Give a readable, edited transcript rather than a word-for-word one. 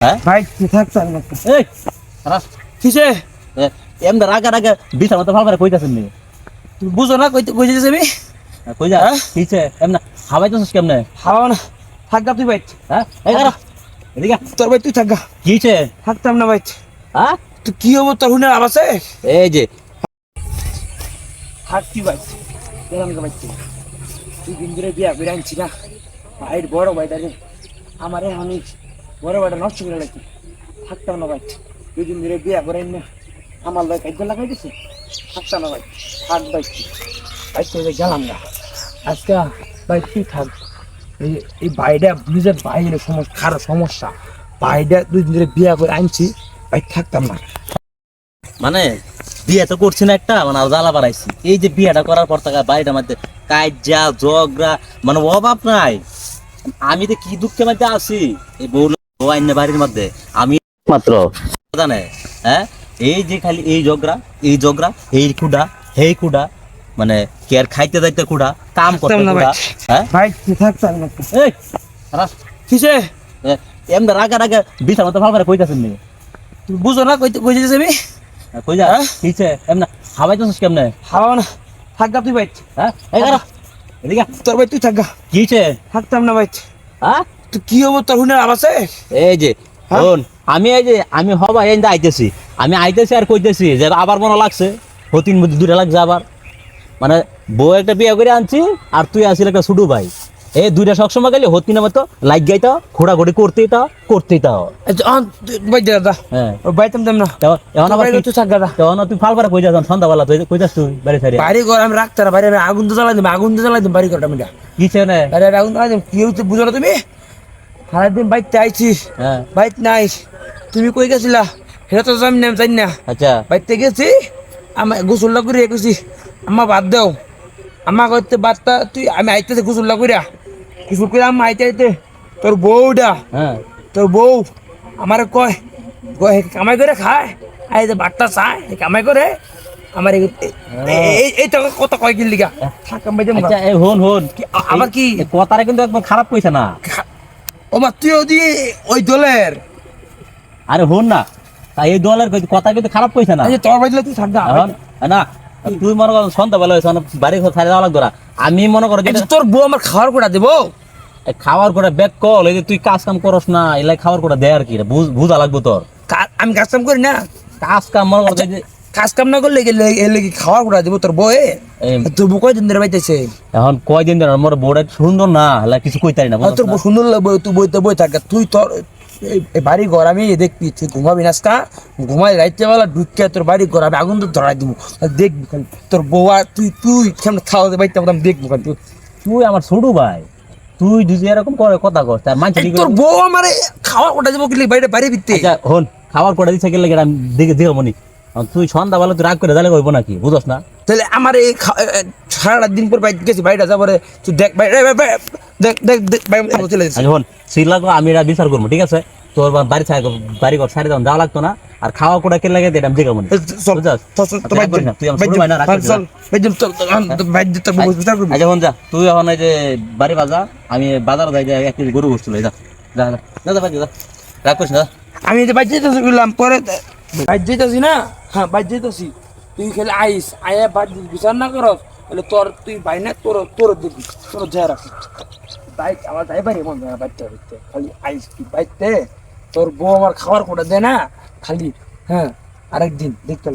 হ্যাঁ ভাই তুই থাকতাম না এই রাস কিসে এমন রাগা রাগা বিছার মতো ভালো করে কইতাছেন নি তুই বুঝো না কইতে কইছিস আমি কই যা হ্যাঁ? কিছে এমন হাবাইতেছিস কেমনে হাওয়া না থাকগা তুই ভাই হ্যাঁ এই কারা এদিকে তোর ভাই তুই থাকগা কিছে থাকতাম না ভাই হ্যাঁ তুই কি হবো তোর হুনে আবাসে এই যে থাকতি ভাই এরকম ভাই তুই দিন ধরে বিয়া করে আনছি না ভাইয়ের বড় ভাইটা রে আমারে আমি বড় ভাইটা নষ্ট করে লাগছি থাকতাম না ভাই দুই দিন ধরে বিয়া করে না আমার ভাই খাদ্য লাগাই দিছে থাকতাম না ভাই থাক ভাই ভাই তুই গেলাম না আজকে ভাই তুই থাক এই ভাইটা নিজের ভাইয়ের সমস্যা খারাপ সমস্যা ভাইটা দুই দিন ধরে বিয়া করে আনছি ভাই থাকতাম না মানে বিয়ে তো করছি না একটা মানে জ্বালা বাড়াইছি এই যে বিয়েটা করার পর থেকে বাড়িটার মধ্যে কাজা ঝগড়া মানে অভাব নাই আমি তো কি দুঃখের মধ্যে আছি এই বউ আইনে বাড়ির মধ্যে আমি মাত্র জানে হ্যাঁ এই যে খালি এই ঝগড়া এই কুড়া হেই কুড়া মানে কে আর খাইতে যাইতে কুড়া কাম করতে কুড়া হ্যাঁ ভাই তুই থাকতাম না এই রাস কিসে এমন রাগা রাগা বিছার মতো ভালো করে কইতাছেন নি তুই বুঝো না কইছিস আমি কই যা কিছে এমন হাবাইতেছিস কেমনে হাওয়া না থাকগা তুই ভাই হ্যাঁ এই কারা এদিকে তোর ভাই তুই থাকগা কিছে থাকতাম না ভাই হ্যাঁ তুই কি হবো তোর হুনে আবাসে এই যে হ্যাঁ? শোন আমি হবা এই আইতেছি আমি আইতেছি আর কইতেছি যে আবার মনে লাগছে হতিন মধ্যে দুটা লাগছে আবার মানে বউ একটা বিয়ে করে আনছি আর তুই আসিল একটা ছোট ভাই এই দুইটা সবসময় গেলে হতিনের মতো লাগ গাইতা ঘোরাঘুরি করতেই তাও ভাই দাদা হ্যাঁ ও বাইতাম না এখন আবার তুই থাকগা দা তখন তুই ফাল করে কই যাস সন্ধ্যাবেলা তুই কইতাস তুই বাড়ি ছাড়ি বাড়ি ঘর আমি রাখতে না বাইরে আমি আগুন তো জ্বালাই দিম বাড়ি ঘরটা মিটা কিছে না আরে আগুন জ্বালাই দিম কি হচ্ছে বুঝো না তুমি সারাদিন বাইতে আইছিস হ্যাঁ বাইত নাইস তুমি কই গেছিলা সেটা তো আমি নাম জানি না আচ্ছা বাইতে গেছি আমি গোসল্লা করে গেছি আম্মা বাদ দাও আম্মা করতে বাদটা তুই আমি আইতেছি গোসল্লা কইরা গোসল করে আম্মা আইতে তোর বউটা হ্যাঁ তোর বউ আমার কয় কয় কামাই করে খায় আই যে বাট্টা চায় কামাই করে আমার এইটা কত কয় কি লিগা থাক আমি যাবো আচ্ছা এই হন আমার কি এই কথাটা কিন্তু একবার খারাপ কইছে না ও মা তুই ওই দলের আরে হন না তাই এই দলের কথা কিন্তু খারাপ কইছে না তোর বাড়িতে তুই থাক এখন না তুই মনে কর সন্ধ্যাবেলা হয়েছে বাড়ি ঘর ছাড়ে যাওয়া লাগতো না আমি মনে করো যে তোর বউ আমার খাওয়ার করে দেবো খাওয়ার করে ব্যাক কল এই যে তুই কাজ কাম করস না এলাই খাওয়ার করে দেয় আর কি বুঝা লাগবো তোর আমি কাজ কাম করি না কাজ কাম মনে কর যে কাজ কাম না করলে এলে কি খাওয়ার করে দেবো তোর বউয়ে তোর বউ কয়দিন ধরে বাইতেছে এখন কয়দিন ধরে মোর বউটা সুন্দর না হলে কিছু কইতারি না তোর বউ সুন্দর লাগবে তুই বই থাক তুই তোর বাড়ি ঘর আমি দেখবি তুই ঘুমাবি নাস্তা ঘুমাই রাইতেবেলা ঢুকে তোর বাড়ি ঘর আমি আগুন তো ধরাই দিব দেখবি তোর বউ আর তুই কেমন খাওয়া বাইতে আমি দেখবো তুই আমার ছোট ভাই তুই যদি এরকম করে কথা কর তার মানছি তোর বউ আমার খাওয়ার কোটা দেবো কি বাইরে বাইরে বিতে হন খাওয়ার করে দিচ্ছে গেলে আমি দেখে মনি তুই সন্ধ্যাবেলা তুই রাগ করে দিলে হইব নাকি বুঝস না তাহলে আমার এই সারাটা দিন পর বাইরে গেছি বাইরে যাবো তুই দেখ বাইরে দেখ দেখ দেখ চলে যাচ্ছে হন সিলাগো আমি এটা বিচার করবো ঠিক আছে তোর বাড়ি ঘর সারি যাওয়া লাগতো না আর খাওয়া কোটা কে লাগে এটা আমি দেখে মনি আচ্ছা হন যা তুই এখন এই যে বাড়ি বাজা আমি বাজার যাই এক কেজি গরু বসছিল যা যা যা যা যা রাগ করিস না আমি যে বাইর যেতেছি বললাম পরে বাইর যেতেছি না হ্যাঁ বাইর যেতেছি তুই খেলে আইস আয়া বিচার না করস তাহলে তুই বাই না তোর দেখবি তোর যা রাখ বাইক আমার যাই পারি মন বাইতে খালি আইস তুই বাইতে তোর বউ আমার খাবার কোটা দে না খালি হ্যাঁ আরেকদিন দেখতে